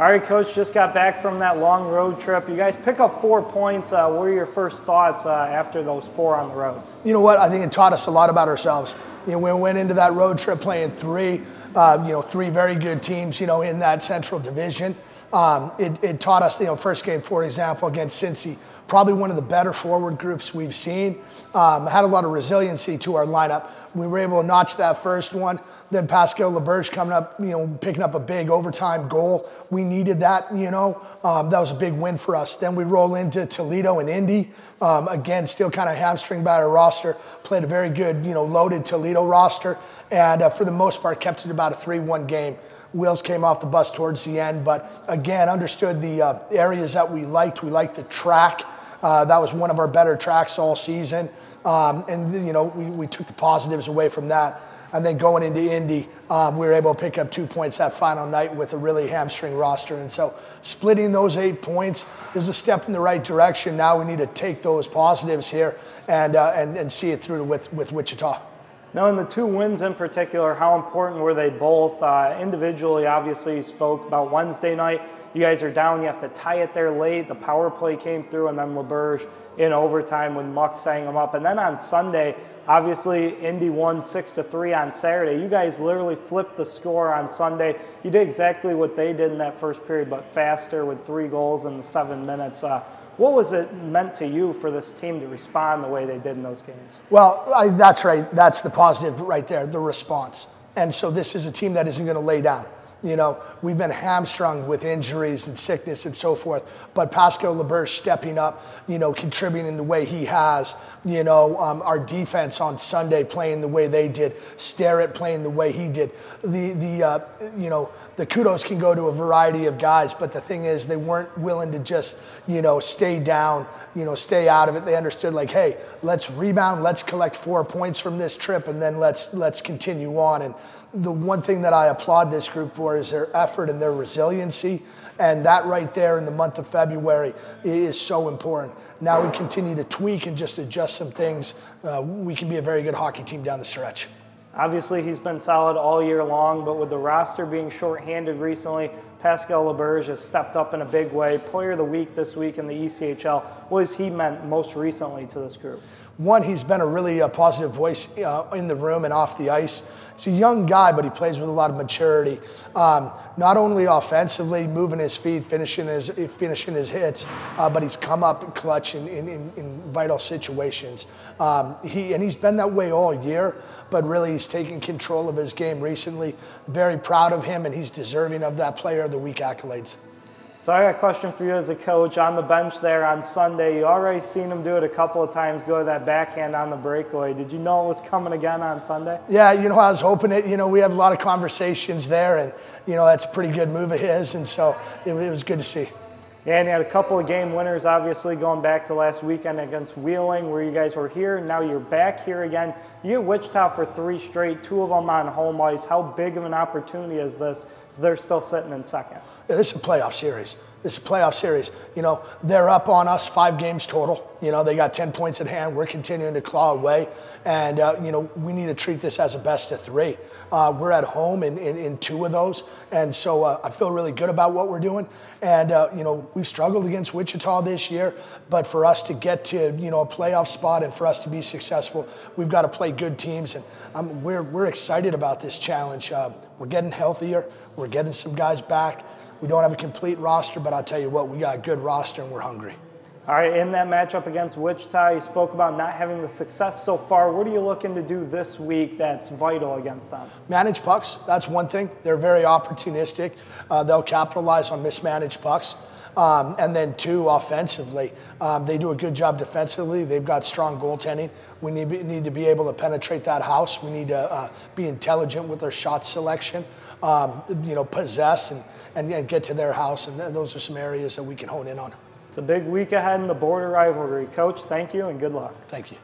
All right, Coach, just got back from that long road trip. You guys pick up 4 points. What are your first thoughts after those 4 on the road? You know what? I think it taught us a lot about ourselves. You know, we went into that road trip playing three very good teams, in that Central Division. It taught us, first game, for example, against Cincy, probably one of the better forward groups we've seen. Had a lot of resiliency to our lineup. We were able to notch that first one. Then Pascal Laberge coming up, picking up a big overtime goal. We needed that, that was a big win for us. Then we roll into Toledo and Indy. Again, still kind of hamstring by our roster. Played a very good, loaded Toledo roster. And for the most part, kept it about a 3-1 game. Wheels came off the bus towards the end, but again, understood the areas that we liked. We liked the track. That was one of our better tracks all season. We took the positives away from that. And then going into Indy, we were able to pick up 2 points that final night with a really hamstring roster. And so splitting those 8 points is a step in the right direction. Now we need to take those positives here and see it through with Wichita. Now, in the 2 wins in particular, how important were they both? Individually, obviously, you spoke about Wednesday night. You guys are down. You have to tie it there late. The power play came through, and then Laberge in overtime when Muck sang them up. And then on Sunday, obviously, Indy won 6-3 on Saturday. You guys literally flipped the score on Sunday. You did exactly what they did in that first period, but faster with 3 goals in the 7 minutes. What was it meant to you for this team to respond the way they did in those games? Well, that's right. That's the positive right there, the response. And so this is a team that isn't going to lay down. We've been hamstrung with injuries and sickness and so forth, but Pascal Laberge stepping up, contributing the way he has, our defense on Sunday playing the way they did, Starrett playing the way he did. The kudos can go to a variety of guys, but the thing is they weren't willing to just, stay down, stay out of it. They understood hey, let's rebound, let's collect 4 points from this trip, and then let's continue on. And the one thing that I applaud this group for is their effort and their resiliency. And that right there in the month of February is so important. Now we continue to tweak and just adjust some things. We can be a very good hockey team down the stretch. Obviously, he's been solid all year long, but with the roster being shorthanded recently, Pascal Laberge has stepped up in a big way. Player of the week this week in the ECHL. What has he meant most recently to this group? One, he's been a really positive voice in the room and off the ice. He's a young guy, but he plays with a lot of maturity. Not only offensively, moving his feet, finishing his hits, but he's come up clutch in vital situations. He's been that way all year, but really he's taken control of his game recently. Very proud of him, and he's deserving of that Player of the Week accolades. So I got a question for you as a coach. On the bench there on Sunday, you already seen him do it a couple of times, go to that backhand on the breakaway. Did you know it was coming again on Sunday? Yeah, I was hoping it. We have a lot of conversations there, and, that's a pretty good move of his, and so it was good to see. Yeah, and you had a couple of game winners, obviously, going back to last weekend against Wheeling, where you guys were here, and now you're back here again. You get Wichita for 3 straight, 2 of them on home ice. How big of an opportunity is this? They're still sitting in second. Yeah, this is a playoff series. They're up on us 5 games total. They got 10 points at hand. We're continuing to claw away. And, we need to treat this as a best of 3. We're at home in 2 of those. And so I feel really good about what we're doing. And, we've struggled against Wichita this year. But for us to get to, a playoff spot and for us to be successful, we've got to play good teams. And we're excited about this challenge. We're getting healthier. We're getting some guys back. We don't have a complete roster, but I'll tell you what, we got a good roster and we're hungry. All right, in that matchup against Wichita, you spoke about not having the success so far. What are you looking to do this week that's vital against them? Manage pucks, that's one thing. They're very opportunistic. They'll capitalize on mismanaged pucks. And then 2, offensively, they do a good job defensively. They've got strong goaltending. We need to be able to penetrate that house. We need to be intelligent with our shot selection, possess and get to their house. And those are some areas that we can hone in on. It's a big week ahead in the border rivalry. Coach, thank you and good luck. Thank you.